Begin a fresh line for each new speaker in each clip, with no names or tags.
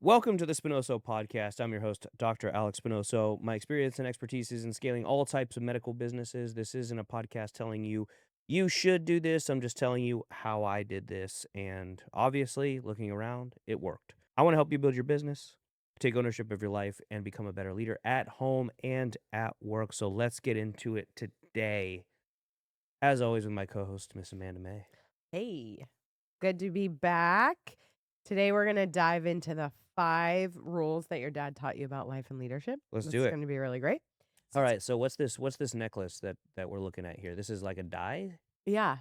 Welcome to the Spinoso Podcast. I'm your host, Dr. Alex Spinoso. My experience and expertise is in scaling all types of medical businesses. This isn't a podcast telling you you should do this. I'm just telling you how I did this. And obviously, looking around, it worked. I want to help you build your business, take ownership of your life, and become a better leader at home and at work. So let's get into it today. As always, with my co-host, Miss Amanda May.
Hey, good to be back. Today we're going to dive into the 5 rules that your dad taught you about life and leadership.
Let's
This
do
is
it.
going to be really great.
All right, so what's this necklace that we're looking at here? This is like a die?
Yeah.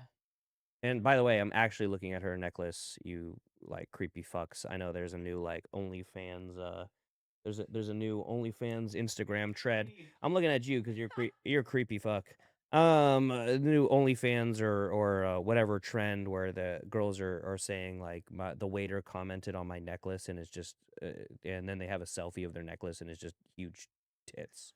And by the way, I'm actually looking at her necklace, you like creepy fucks. I know there's a new like OnlyFans there's a new OnlyFans Instagram trend. I'm looking at you cuz you're a creepy fuck. A new OnlyFans or whatever trend where the girls are saying like the waiter commented on my necklace and it's just and then they have a selfie of their necklace and it's just huge tits.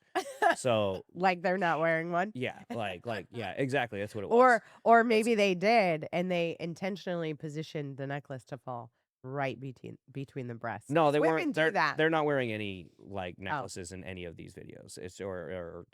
So
Like they're not wearing one.
yeah, yeah, exactly. That's what it was.
Or maybe they did and they intentionally positioned the necklace to fall right between the breasts.
No, they
Women
weren't.
do that.
They're not wearing any like
Oh.
necklaces in any of these videos. It's or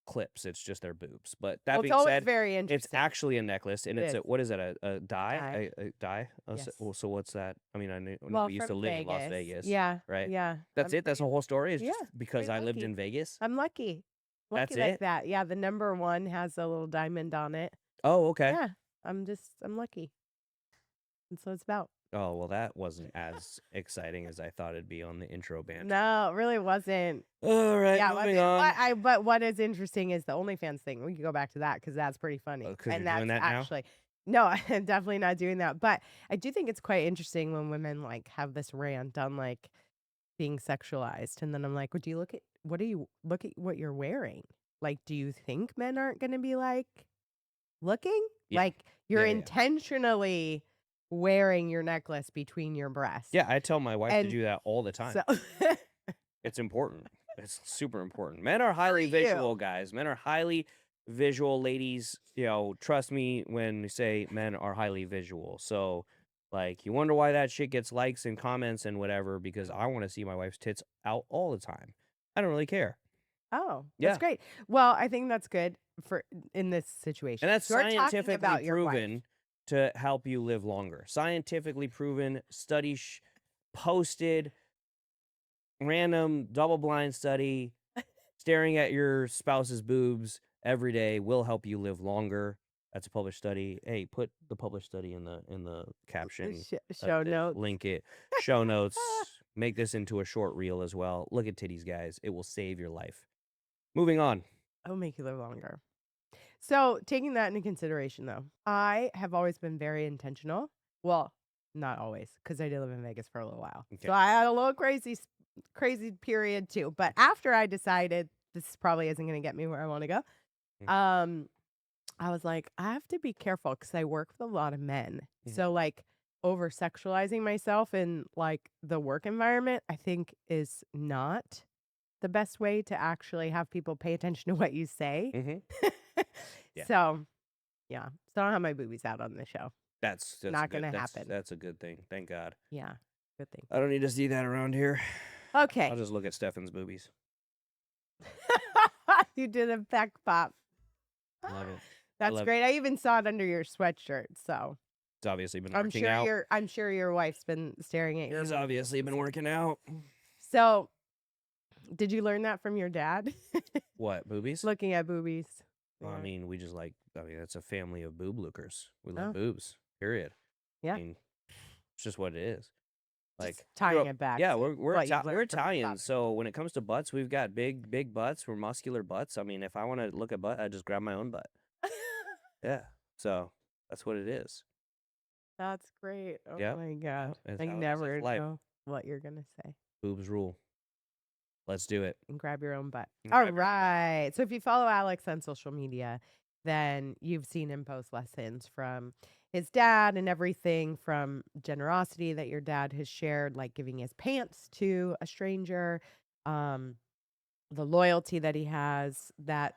clips. It's just their boobs. But that
Well,
being
it's always
said,
very
it's
interesting.
actually a necklace, and
It
it's a
is.
what is it? A die?
Die.
A die? Oh,
Yes.
so what's that? I mean, I know
Well,
we used to
from
live in Las
Vegas.
Vegas.
Yeah.
Right.
Yeah.
That's it. That's the whole story. It's just
Yeah,
because
very
I lived
lucky.
in Vegas.
I'm lucky.
That's
Lucky like
it?
that. Yeah, the number 1 has a little diamond on it.
Oh, okay.
Yeah, I'm lucky. And so it's about.
Oh well, that wasn't as exciting as I thought it'd be on the intro band.
No, it really wasn't.
All right,
Yeah, it
moving
wasn't.
on.
But what is interesting is the OnlyFans thing. We can go back to that because that's pretty funny.
'Cause you're
And
doing
that's
that now?
actually no, I'm definitely not doing that. But I do think it's quite interesting when women like have this rant on like being sexualized, and then I'm like, do you look at what you're wearing? Like, do you think men aren't going to be like looking?
Yeah.
Like you're
Yeah.
intentionally wearing your necklace between your breasts.
Yeah, I tell my wife to
And
do that all the time.
So
It's important. It's super important. Men are highly
you.
visual, guys. Men are highly visual, ladies. You know, trust me when you say men are highly visual. So, like, you wonder why that shit gets likes and comments and whatever, because I want to see my wife's tits out all the time. I don't really care.
Oh,
Yeah.
that's great. Well, I think that's good for in this situation.
And that's
You're talking
scientifically
about your wife.
proven to help you live longer. Scientifically proven, studies posted, random double-blind study, staring at your spouse's boobs every day will help you live longer. That's a published study. Hey, put the published study in the caption.
Show notes.
Link it. Show notes. Make this into a short reel as well. Look at titties, guys. It will save your life. Moving on.
It'll make you live longer. So, taking that into consideration, though, I have always been very intentional. Well, not always, because I did live in Vegas for a little while.
Okay.
So I had a little crazy period too. But after I decided this probably isn't going to get me where I want to go, I was like, I have to be careful because I work with a lot of men. So like over sexualizing myself in like the work environment, I think is not the best way to actually have people pay attention to what you say.
Yeah.
So yeah. So I don't have my boobies out on the show.
That's
not going to happen.
That's a good thing. Thank God.
Yeah. Good thing.
I don't need to see that around here.
Okay.
I'll just look at Stefan's boobies.
You did a back pop.
Love it.
That's great. I even saw it under your sweatshirt. So
it's obviously been working out.
I'm sure your wife's been staring at you.
It's obviously been working out.
So, did you learn that from your dad?
What, boobies?
Looking at boobies.
Well, I mean, that's a family of boob lookers. We love
Oh.
boobs. Period.
Yeah.
I mean, it's just what it is. Like
just tying it back.
Yeah,
to
we're
what you've learned from your
Italian,
father.
so when it comes to butts, we've got big butts. We're muscular butts. I mean, if I want to look at butt, I just grab my own butt. Yeah. So that's what it is.
That's great. Oh
Yep.
my God.
That's
I
how it is
never
in life.
know what you're going to say.
Boobs rule. Let's do it.
And grab your own butt.
And
All
grab your own butt.
right. So if you follow Alex on social media, then you've seen him post lessons from his dad and everything from generosity that your dad has shared, like giving his pants to a stranger, the loyalty that he has, that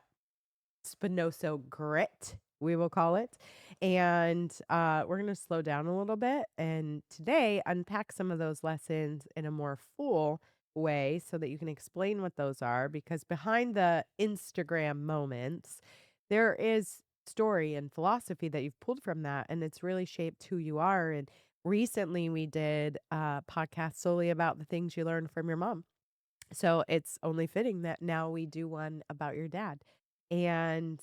Spinoso grit, we will call it. And we're going to slow down a little bit and today unpack some of those lessons in a more full way so that you can explain what those are. Because behind the Instagram moments, there is story and philosophy that you've pulled from that. And it's really shaped who you are. And recently we did a podcast solely about the things you learned from your mom. So it's only fitting that now we do one about your dad. And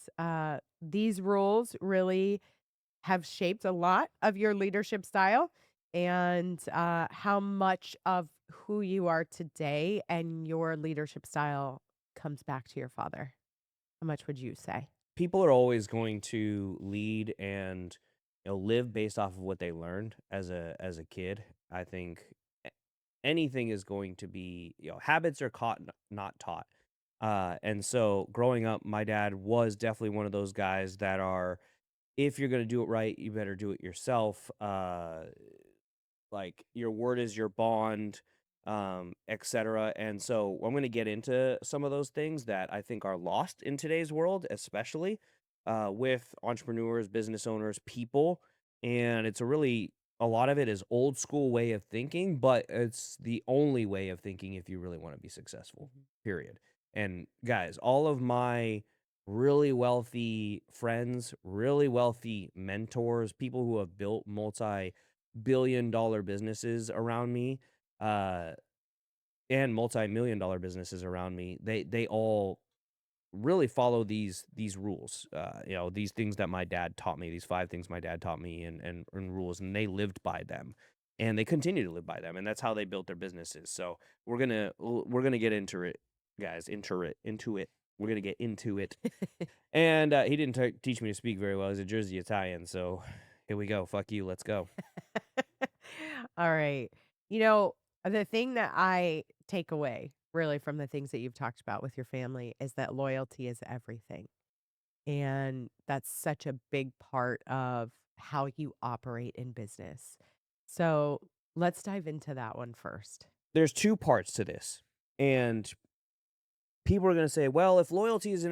these rules really have shaped a lot of your leadership style and how much of who you are today and your leadership style comes back to your father. How much would you say?
People are always going to lead and live based off of what they learned as a kid. I think a- anything is going to be habits are caught not taught. And so growing up, my dad was definitely one of those guys that are, if you're going to do it right, you better do it yourself. Like your word is your bond, etc. And so I'm going to get into some of those things that I think are lost in today's world, especially with entrepreneurs, business owners, people. And it's a lot of it is old school way of thinking, but it's the only way of thinking if you really want to be successful, period. And guys, all of my really wealthy friends, really wealthy mentors, people who have built multi-billion-dollar businesses around me, uh, and multi-million dollar businesses around me, they all really follow these rules. These things that my dad taught me, these 5 things my dad taught me and rules, and they lived by them. And they continue to live by them, and that's how they built their businesses. So we're gonna get into it, guys. Into it. We're gonna get into it. And he didn't teach me to speak very well. He's a Jersey Italian, so here we go. Fuck you. Let's go.
All right. You know, the thing that I take away really from the things that you've talked about with your family is that loyalty is everything. And that's such a big part of how you operate in business. So let's dive into that one first.
There's 2 parts to this, and people are gonna say, "Well, if loyalty is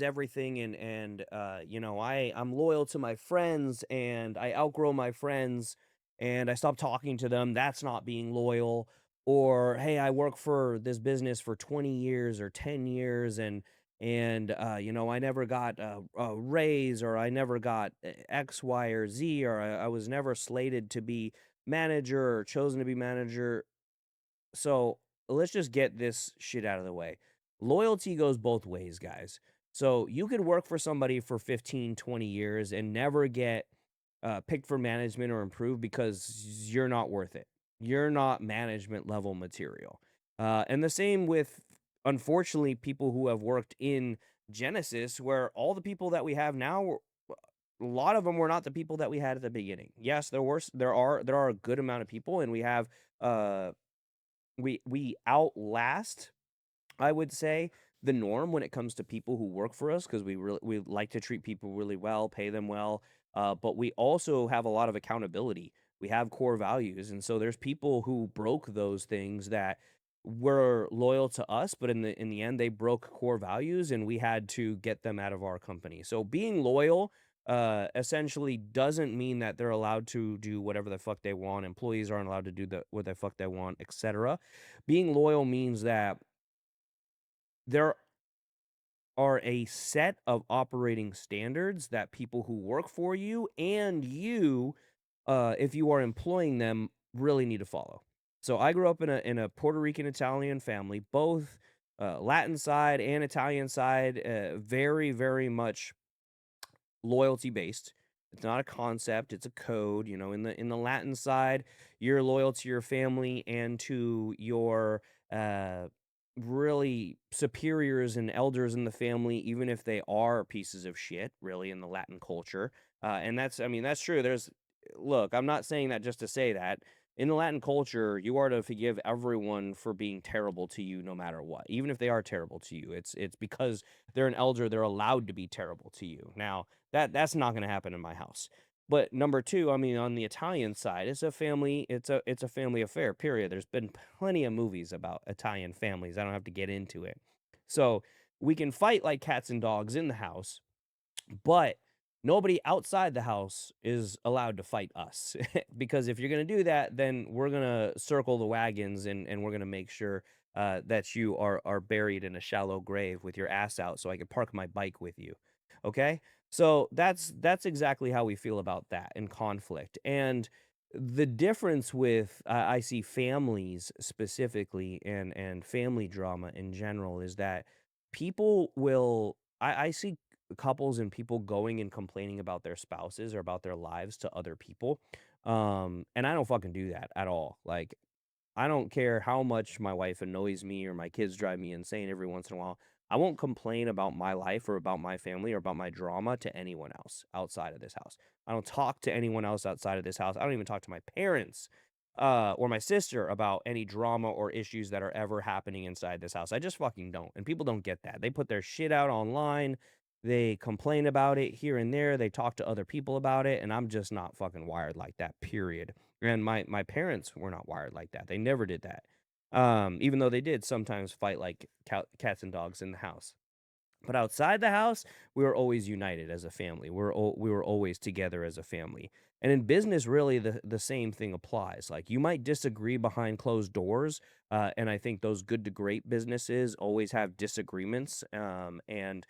everything, and I'm loyal to my friends, and I outgrow my friends, and I stop talking to them, that's not being loyal." Or, "Hey, I work for this business for 20 years or 10 years, and I never got a raise, or I never got X, Y, or Z, or I was never slated to be manager or chosen to be manager." So let's just get this shit out of the way. Loyalty goes both ways, guys. So you could work for somebody for 15, 20 years and never get picked for management or improved because you're not worth it. You're not management level material. And the same with, unfortunately, people who have worked in Genesis, where all the people that we have now, a lot of them were not the people that we had at the beginning. Yes, there are a good amount of people, and we have uh we outlast, I would say, the norm when it comes to people who work for us, because we like to treat people really well, pay them well, but we also have a lot of accountability. We have core values, and so there's people who broke those things that were loyal to us, but in the end, they broke core values, and we had to get them out of our company. So being loyal, essentially doesn't mean that they're allowed to do whatever the fuck they want. Employees aren't allowed to do what the fuck they want, etc. Being loyal means that there are a set of operating standards that people who work for you and you, if you are employing them, really need to follow. So I grew up in a Puerto Rican Italian family, both Latin side and Italian side, very very much loyalty based. It's not a concept, it's a code. In the Latin side, you're loyal to your family and to your uh really superiors and elders in the family, even if they are pieces of shit, really, in the Latin culture. And that's true. Look, I'm not saying that just to say that. In the Latin culture, you are to forgive everyone for being terrible to you no matter what. Even if they are terrible to you. It's because they're an elder, they're allowed to be terrible to you. Now, that's not going to happen in my house. But number 2, I mean, on the Italian side, it's a family affair, period. There's been plenty of movies about Italian families. I don't have to get into it. So, we can fight like cats and dogs in the house, but nobody outside the house is allowed to fight us. Because if you're going to do that, then we're going to circle the wagons, and we're going to make sure that you are buried in a shallow grave with your ass out so I can park my bike with you. Okay? So that's exactly how we feel about that in conflict. And the difference with I see families specifically and family drama in general is that people will I see couples and people going and complaining about their spouses or about their lives to other people. And I don't fucking do that at all. Like, I don't care how much my wife annoys me or my kids drive me insane every once in a while. I won't complain about my life or about my family or about my drama to anyone else outside of this house. I don't talk to anyone else outside of this house. I don't even talk to my parents or my sister about any drama or issues that are ever happening inside this house. I just fucking don't. And people don't get that. They put their shit out online. They complain about it here and there. They talk to other people about it. And I'm just not fucking wired like that, period. And my parents were not wired like that. They never did that. Even though they did sometimes fight like cats and dogs in the house. But outside the house, we were always united as a family. We were always together as a family. And in business, really, the same thing applies. Like, you might disagree behind closed doors, and I think those good to great businesses always have disagreements. And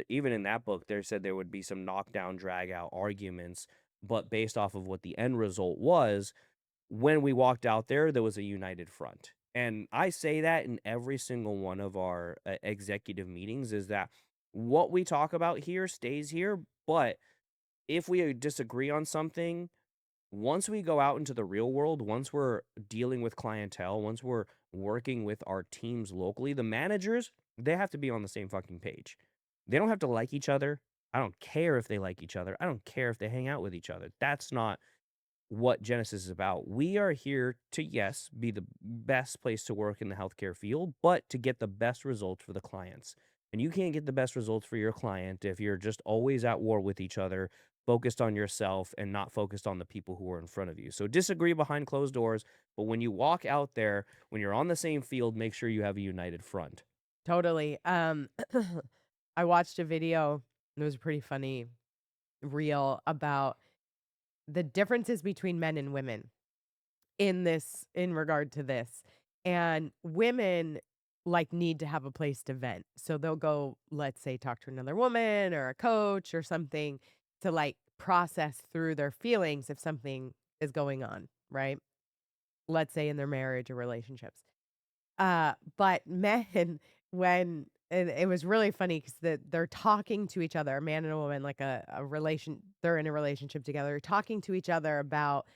even in that book, they said there would be some knockdown, drag out arguments, but based off of what the end result was, when we walked out there, there was a united front. And I say that in every single one of our executive meetings is that what we talk about here stays here. But if we disagree on something, once we go out into the real world, once we're dealing with clientele, once we're working with our teams locally, the managers, they have to be on the same fucking page. They don't have to like each other. I don't care if they like each other. I don't care if they hang out with each other. That's not what Genesis is about. We are here to, yes, be the best place to work in the healthcare field, but to get the best results for the clients. And you can't get the best results for your client if you're just always at war with each other, focused on yourself and not focused on the people who are in front of you. So disagree behind closed doors, but when you walk out there, when you're on the same field, make sure you have a united front.
Totally. I watched a video, it was a pretty funny reel about the differences between men and women in regard to this. And women like need to have a place to vent. So they'll go, let's say, talk to another woman or a coach or something to like process through their feelings if something is going on, right? Let's say in their marriage or relationships. But men, when and it was really funny because they're talking to each other, a man and a woman, like a relation, they're in a relationship together, talking to each other about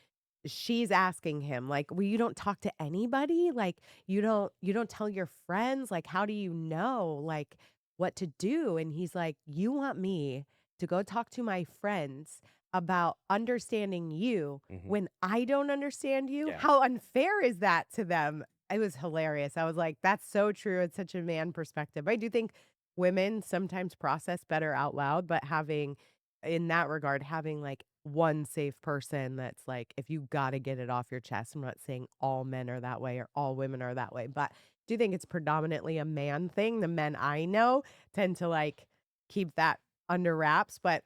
she's asking him, like, "Well, you don't talk to anybody? Like, you don't tell your friends? Like, how do you know, like, what to do?" And he's like, "You want me to go talk to my friends about understanding you
Hmm.
when I don't understand you?
Yeah.
How unfair is that to them?" It was hilarious. I was like, "That's so true. It's such a man perspective." I do think women sometimes process better out loud, but having in that regard, having like one safe person that's like, if you gotta get it off your chest, I'm not saying all men are that way or all women are that way, but do you think it's predominantly a man thing? The men I know tend to like keep that under wraps. But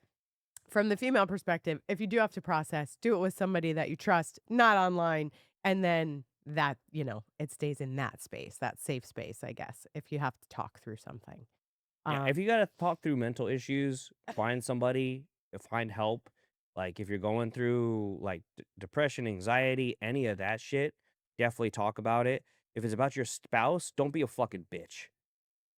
from the female perspective, if you do have to process, do it with somebody that you trust, not online. And then that, it stays in that space, that safe space, I guess, if you have to talk through something.
Yeah, if
Um,
you gotta talk through mental issues, find somebody, find help. Like, if you're going through like depression, anxiety, any of that shit, definitely talk about it. If it's about your spouse, don't be a fucking bitch.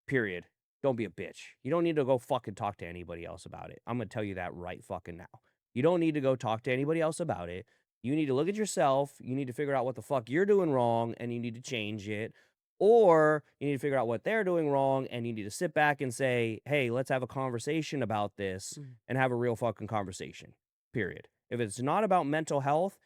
Period. Don't be a bitch. You don't need to go fucking talk to anybody else about it. I'm gonna tell you that right fucking now. You don't need to go talk to anybody else about it. You need to look at yourself. You need to figure out what the fuck you're doing wrong and you need to change it. Or you need to figure out what they're doing wrong and you need to sit back and say, hey, let's have a conversation about this
mm,
and have a real fucking conversation. Period. If it's not about mental health,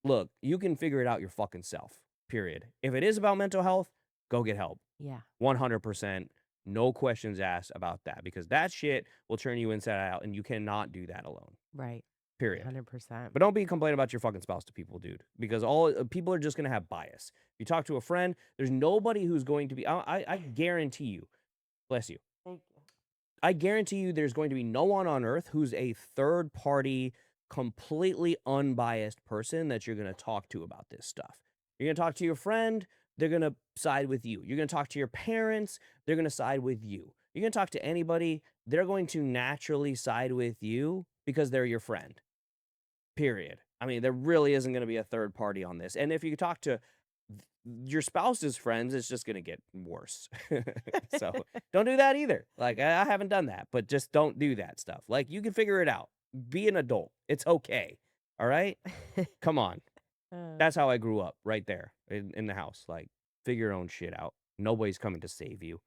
look, you can figure it out your fucking self. Period. If it is about mental health, go get help.
yeah,
100%. No questions asked about that because that shit will turn you inside out and you cannot do that alone.
right.
Period.
100%.
But don't be complaining about your fucking spouse to people, dude, because all people are just going to have bias. If you talk to a friend, there's nobody who's going to be, I guarantee you, bless you.
Thank you.
I guarantee you there's going to be no one on earth who's a third party, completely unbiased person that you're gonna talk to about this stuff. You're gonna talk to your friend, they're gonna side with you. You're gonna talk to your parents, they're gonna side with you. You're gonna talk to anybody, they're going to naturally side with you because they're your friend. Period. I mean, there really isn't gonna be a third party on this, and if you talk to your spouse's friends, it's just gonna get worse. So, don't do that either. Like, I haven't done that, but just don't do that stuff. Like, you can figure it out. Be an adult. It's okay. Alright? Come on.
Uh,
That's how I grew up, right there in the house. Like, figure your own shit out. Nobody's coming to save you.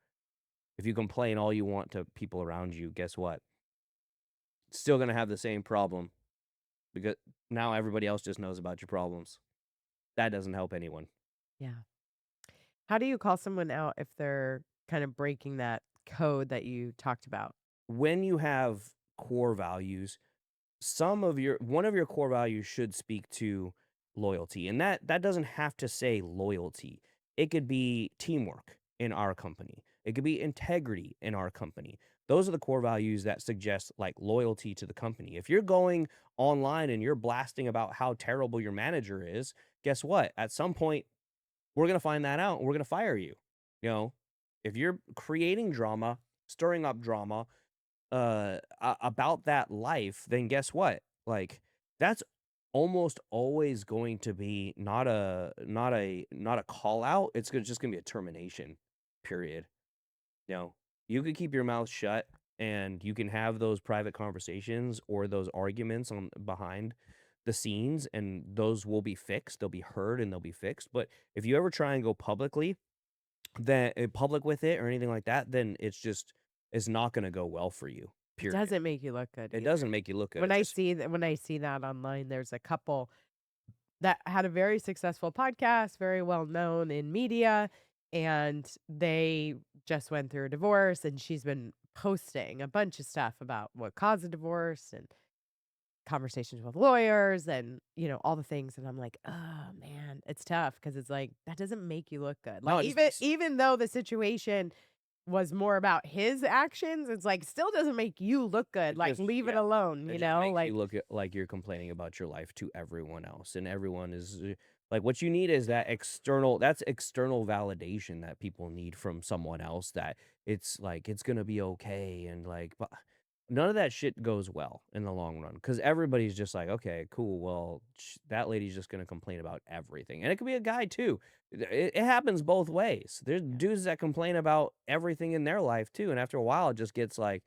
If you complain all you want to people around you, guess what? Still gonna have the same problem because now everybody else just knows about your problems. That doesn't help anyone.
yeah. How do you call someone out if they're kind of breaking that code that you talked about?
When you have core values, some of your one of your core values should speak to loyalty, and that doesn't have to say loyalty. It could be teamwork in our company. It could be integrity in our company. Those are the core values that suggest like loyalty to the company. If you're going online and you're blasting about how terrible your manager is, guess what? At some point we're going to find that out and we're going to fire you. You know, if you're creating drama, stirring up drama, about that life, then guess what? Like, that's almost always going to be not a call out. It's just gonna be a termination, period. You know, you could keep your mouth shut and you can have those private conversations or those arguments on behind the scenes, and those will be fixed. They'll be heard and they'll be fixed. But if you ever try and go publicly, then public with it or anything like that, then it's not gonna go well for you.
It
Period.
doesn't make you look good
It
either.
doesn't make you look good. It just
When I see that online, there's a couple that had a very successful podcast, very well known in media, and they just went through a divorce, and she's been posting a bunch of stuff about what caused the divorce and conversations with lawyers and, all the things, and I'm like, "Oh, man." It's tough because it's like, that doesn't make you look good.
no,
Like,
it just
even
makes
even though the situation was more about his actions, it's like, still doesn't make you look good.
it
Like,
just
leave it
yeah.
alone,
It just makes you
Like,
look at like you're complaining about your life to everyone else, and everyone is like what you need is that external validation that people need from someone else that it's like it's gonna be okay and like but none of that shit goes well in the long run because everybody's just like, okay, cool. Well, that lady's just gonna complain about everything, and it could be a guy too. It happens both ways. There's
yeah.
dudes that complain about everything in their life too, and after a while, it just gets like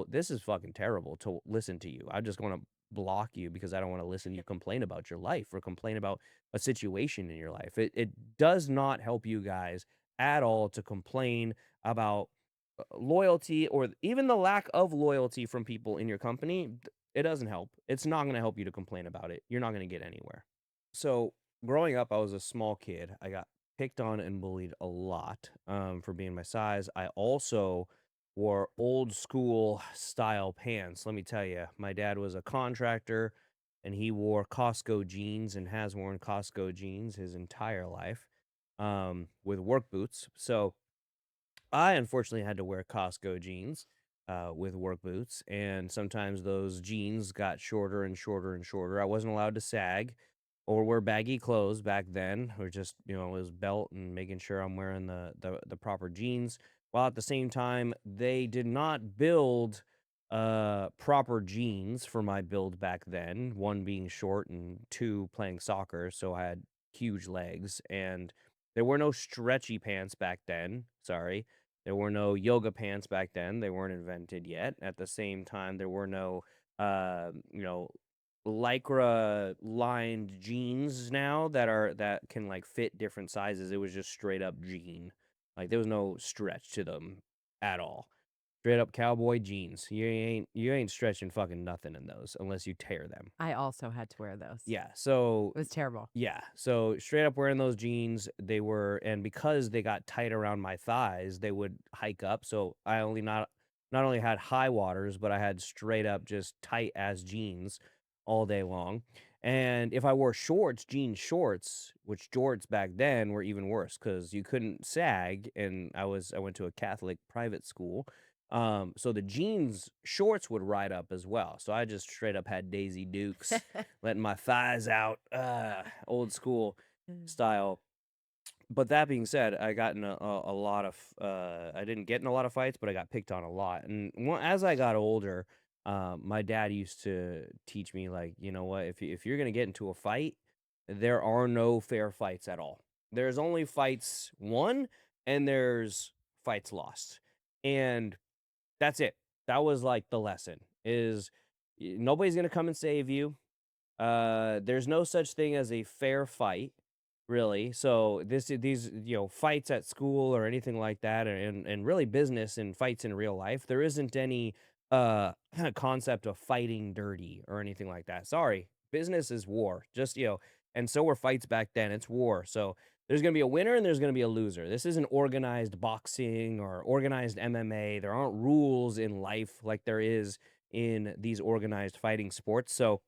this is fucking terrible to listen to you. I just want to block you because I don't want to listen to you complain about your life or complain about a situation in your life. It does not help you guys at all to complain about loyalty or even the lack of loyalty from people in your company. It doesn't help. It's not going to help you to complain about it. You're not going to get anywhere. So, growing up, I was a small kid. I got picked on and bullied a lot for being my size. I also wore old school style pants. Let me tell you, my dad was a contractor and he wore Costco jeans and has worn Costco jeans his entire life with work boots. So I unfortunately had to wear Costco jeans with work boots, and sometimes those jeans got shorter and shorter and shorter. I wasn't allowed to sag or wear baggy clothes back then, or just it was belt and making sure I'm wearing the proper jeans. While at the same time, they did not build proper jeans for my build back then. One being short and two playing soccer, so I had huge legs, and there were no stretchy pants back then. Sorry, there were no yoga pants back then. They weren't invented yet. At the same time, there were no, lycra lined jeans now that can like fit different sizes. It was just straight up jean. Like there was no stretch to them at all. Straight up cowboy jeans. You ain't stretching fucking nothing in those unless you tear them.
I also had to wear those.
Yeah. So
It was terrible.
yeah, so straight up wearing those jeans, they were and because they got tight around my thighs, they would hike up, so I only not only had high waters, but I had straight up just tight ass jeans all day long, and if I wore shorts, jean shorts, which jorts back then were even worse because you couldn't sag, and I went to a Catholic private school, So the jeans shorts would ride up as well. So I just straight up had Daisy Dukes, letting my thighs out, old school style. But that being said, I got in a lot of I didn't get in a lot of fights, but I got picked on a lot. And as I got older, my dad used to teach me like, you know what, if you're gonna get into a fight, there are no fair fights at all. There's only fights won and there's fights lost. And that's it. That was like the lesson is nobody's gonna come and save you. There's no such thing as a fair fight, really. So these fights at school or anything like that, and really business and fights in real life, there isn't any concept of fighting dirty or anything like that. Sorry, business is war. Just and so were fights back then. It's war. So there's gonna be a winner and there's gonna be a loser. This isn't organized boxing or organized MMA. There aren't rules in life like there is in these organized fighting sports. So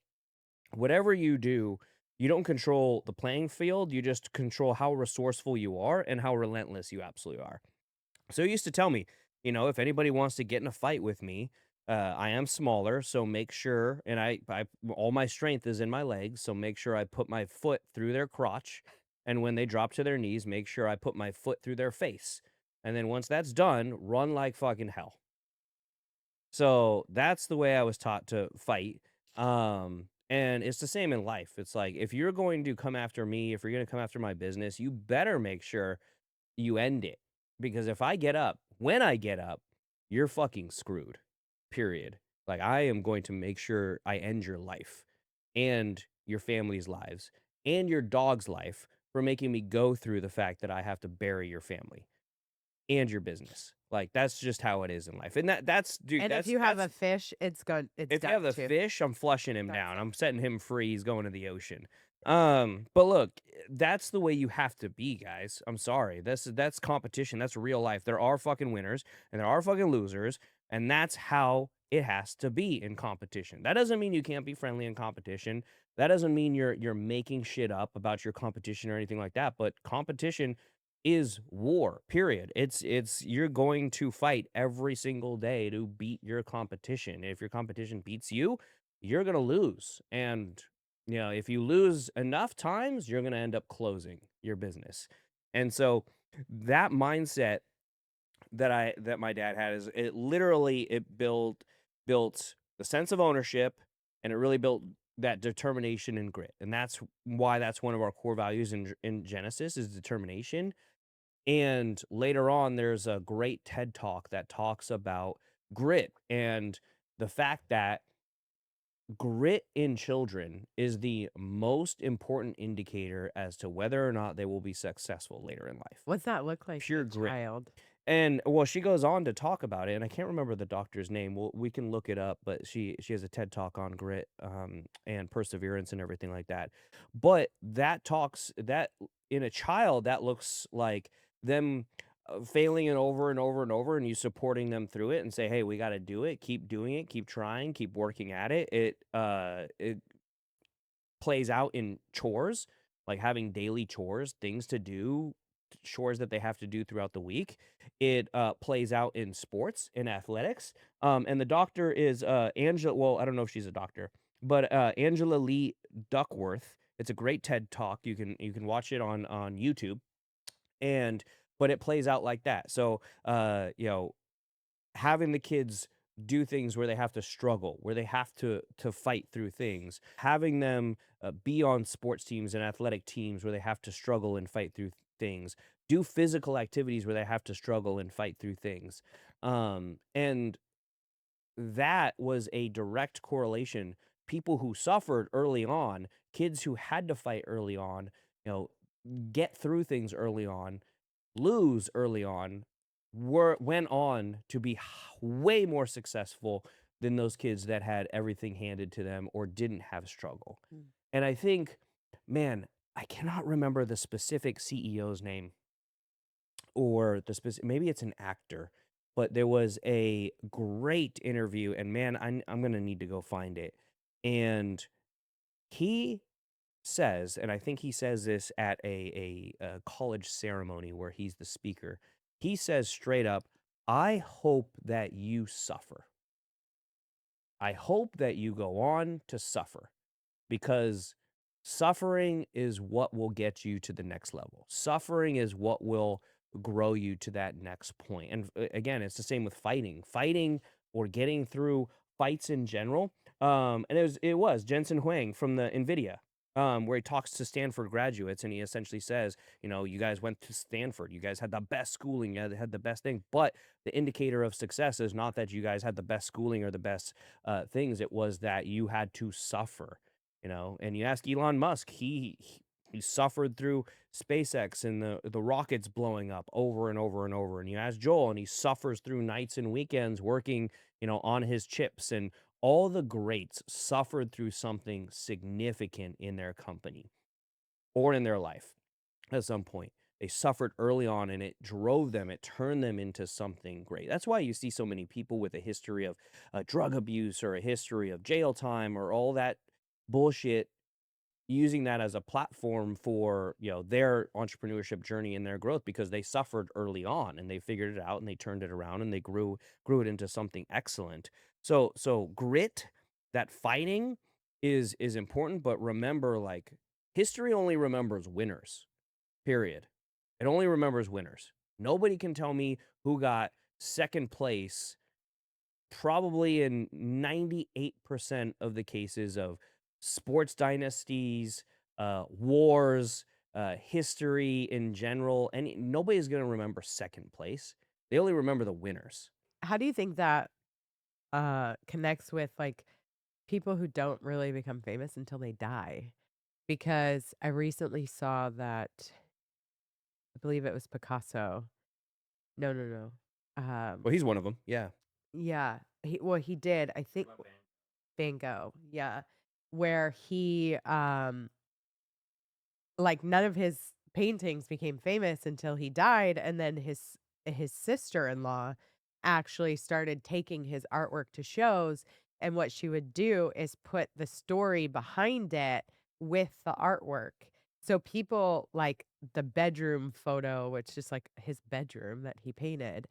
whatever you do, you don't control the playing field, you just control how resourceful you are and how relentless you absolutely are. So he used to tell me, if anybody wants to get in a fight with me, I am smaller, so make sure, and I all my strength is in my legs, so make sure I put my foot through their crotch, and when they drop to their knees, make sure I put my foot through their face. And then once that's done, run like fucking hell. So that's the way I was taught to fight. And it's the same in life. It's like if you're going to come after me, if you're going to come after my business, you better make sure you end it. Because if I get up, when I get up, you're fucking screwed. Period. Like I am going to make sure I end your life and your family's lives and your dog's life for making me go through the fact that I have to bury your family and your business. Like that's just how it is in life. And that's dude,
And if you have
that's
a fish, it's good. It's
if you
done
have the
too.
fish, I'm flushing him
That's
down.
it.
I'm setting him free. He's going to the ocean. But look, that's the way you have to be, guys. I'm sorry. That's competition. That's real life. There are fucking winners and there are fucking losers, and that's how it has to be in competition. That doesn't mean you can't be friendly in competition. That doesn't mean you're making shit up about your competition or anything like that, but competition is war, period. It's you're going to fight every single day to beat your competition. If your competition beats you, you're going to lose. And if you lose enough times, you're going to end up closing your business. And so that mindset that my dad had is it built the sense of ownership, and it really built that determination and grit. And that's why that's one of our core values in Genesis is determination. And later on, there's a great TED talk that talks about grit and the fact that grit in children is the most important indicator as to whether or not they will be successful later in life.
What's that look like in
Pure
a
grit.
child?
And well, she goes on to talk about it, and I can't remember the doctor's name. We can look it up, but she has a TED talk on grit, and perseverance and everything like that. But that talks that in a child that looks like them failing it over and over and over, and you supporting them through it and say, "Hey, we got to do it. Keep doing it. Keep trying. Keep working at it." It plays out in chores, like having daily chores, things to do, chores that they have to do throughout the week. It plays out in sports, in athletics. And the doctor is Angela. Well, I don't know if she's a doctor, but Angela Lee Duckworth. It's a great TED talk. You can watch it on YouTube, and but it plays out like that. So having the kids do things where they have to struggle, where they have to fight through things, having them be on sports teams and athletic teams where they have to struggle and fight through things, do physical activities where they have to struggle and fight through things. And that was a direct correlation. People who suffered early on, kids who had to fight early on, you know, get through things early on, lose early on, went on to be way more successful than those kids that had everything handed to them or didn't have struggle.
Mm.
And I think, man, I cannot remember the specific CEO's name or the specific, maybe it's an actor, but there was a great interview, and man, I'm gonna need to go find it. And he says, and I think he says this at a college ceremony where he's the speaker. He says straight up, I hope that you suffer. I hope that you go on to suffer because suffering is what will get you to the next level. Suffering is what will grow you to that next point. And again, it's the same with fighting. Fighting or getting through fights in general. And it was Jensen Huang from the Nvidia. Where he talks to Stanford graduates and he essentially says, you guys went to Stanford, you guys had the best schooling, you had the best thing, but the indicator of success is not that you guys had the best schooling or the best things. It was that you had to suffer. And you ask Elon Musk, he suffered through SpaceX and the rockets blowing up over and over and over. And you ask Joel, and he suffers through nights and weekends working, on his chips. And all the greats suffered through something significant in their company or in their life at some point. They suffered early on and it drove them, it turned them into something great. That's why you see so many people with a history of drug abuse or a history of jail time or all that bullshit, using that as a platform for their entrepreneurship journey and their growth because they suffered early on and they figured it out and they turned it around and they grew it into something excellent. So grit, that fighting is important, but remember, like, history only remembers winners, period. It only remembers winners. Nobody can tell me who got second place probably in 98% of the cases of sports dynasties, wars, history in general, and nobody's going to remember second place. They only remember the winners.
How do you think that connects with like people who don't really become famous until they die? Because I recently saw that I believe it was Picasso. No, no, no.
Well, he's one of them. Yeah.
Yeah, he did. I think Van Gogh. Yeah, where he like none of his paintings became famous until he died, and then his sister-in-law actually started taking his artwork to shows, and what she would do is put the story behind it with the artwork. So people like the bedroom photo, which is like his bedroom that he painted,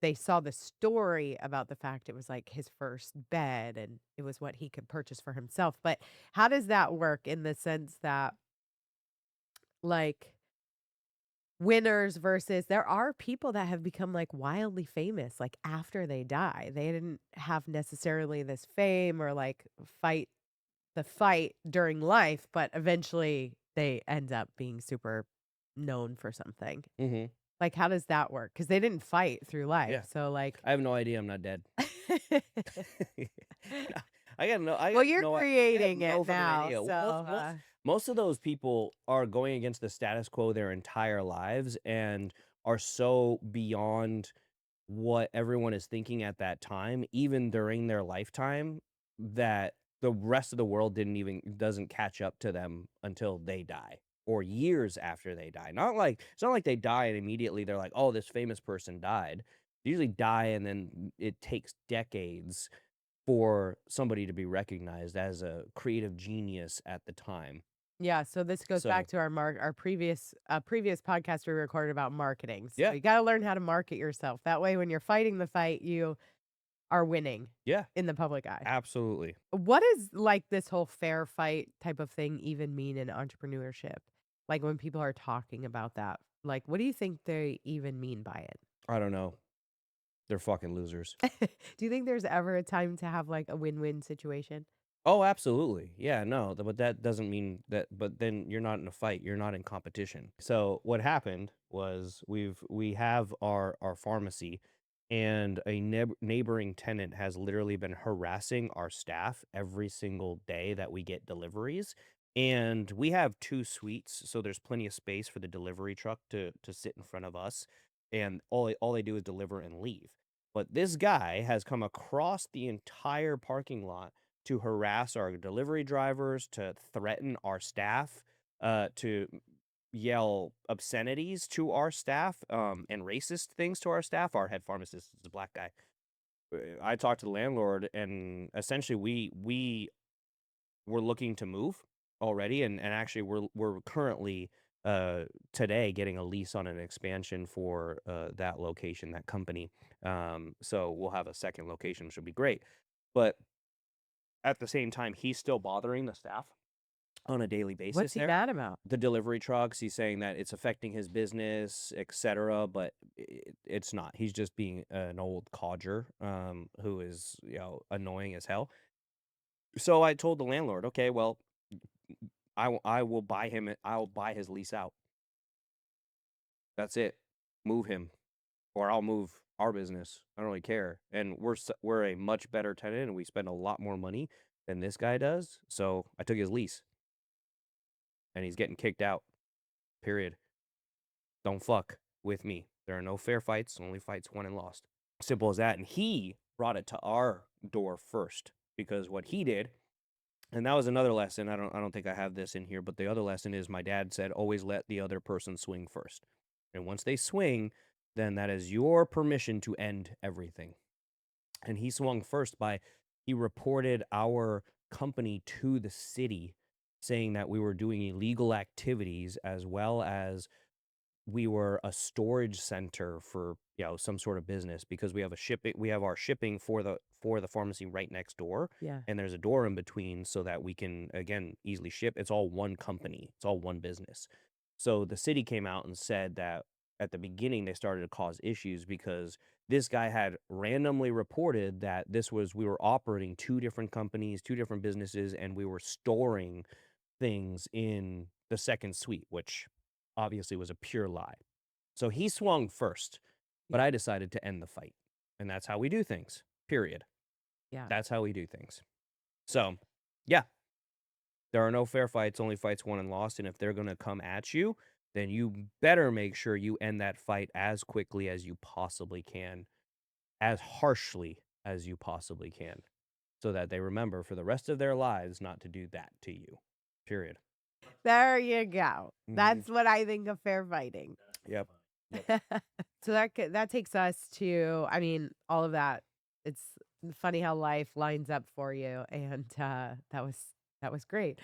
they saw the story about the fact it was like his first bed and it was what he could purchase for himself. But how does that work in the sense that like winners versus there are people that have become like wildly famous like after they die. They didn't have necessarily this fame or like fight the fight during life, but eventually they end up being super known for something.
Hmm.
Like how does that work? Cuz they didn't fight through life.
Yeah.
So like
I have no idea. I'm not dead. No, I got no. I
well,
got
you're
no. I got
creating
no
it
fucking
now.
idea.
So
Most of those people are going against the status quo their entire lives and are so beyond what everyone is thinking at that time, even during their lifetime, that the rest of the world doesn't catch up to them until they die or years after they die. Not like it's not like they die and immediately they're like, "Oh, this famous person died." They usually die and then it takes decades for somebody to be recognized as a creative genius at the time.
yeah, so this goes back
So,
to our previous podcast we recorded about marketing. So
yeah,
you gotta learn how to market yourself. That way when you're fighting the fight, you are winning
yeah,
in the public eye.
absolutely.
What is like this whole fair fight type of thing even mean in entrepreneurship? Like when people are talking about that, like what do you think they even mean by
I don't know. They're fucking losers.
it? Do you think there's ever a time to have like a win-win situation?
Oh, absolutely. Yeah, no, but that doesn't mean that, but then you're not in a fight, you're not in competition. So what happened was we have our pharmacy and a neighboring tenant has literally been harassing our staff every single day that we get deliveries. And we have two suites, so there's plenty of space for the delivery truck to sit in front of us. And all they do is deliver and leave. But this guy has come across the entire parking lot to harass our delivery drivers, to threaten our staff, to yell obscenities to our staff, and racist things to our staff. Our head pharmacist is a black guy. I talked to the landlord, and essentially we were looking to move already, and actually we're currently uh, today getting a lease on an expansion for that location, that company. So we'll have a second location, which will be great. But at the same time, he's still bothering the staff on a daily
What's
basis
he
there.
mad about?
The delivery trucks, he's saying that it's affecting his business, etc. But it's not. He's just being an old codger, who is annoying as hell. So I told the landlord, okay, well, I will buy him. I'll buy his lease out. That's it. Move him, or I'll move our business. I don't really care. And we're a much better tenant, and we spend a lot more money than this guy does. So I took his lease, and he's getting kicked out. Period. Don't fuck with me. There are no fair fights, only fights won and lost. Simple as that. And he brought it to our door first because what he did, and that was another lesson. I don't think I have this in here, but the other lesson is my dad said always let the other person swing first. And once they swing, then that is your permission to end everything. And he swung first by he reported our company to the city saying that we were doing illegal activities as well as we were a storage center for some sort of business because we have our shipping for the pharmacy right next door,
Yeah.
and there's a door in between so that we can again easily ship. It's all one company, it's all one business. So the city came out and said that at the beginning they started to cause issues because this guy had randomly reported that we were operating two different companies, two different businesses, and we were storing things in the second suite, which obviously was a pure lie. So he swung first, but
Yeah.
I decided to end the fight. And that's how we do things. Period.
Yeah.
That's how we do things. So, yeah, there are no fair fights, only fights won and lost. And if they're going to come at you, then you better make sure you end that fight as quickly as you possibly can, as harshly as you possibly can, so that they remember for the rest of their lives not to do that to you. Period.
There you go.
Mhm.
That's what I think of fair fighting.
Yep. Yep.
So that takes us to, I mean, all of that. It's funny how life lines up for you, and that was great.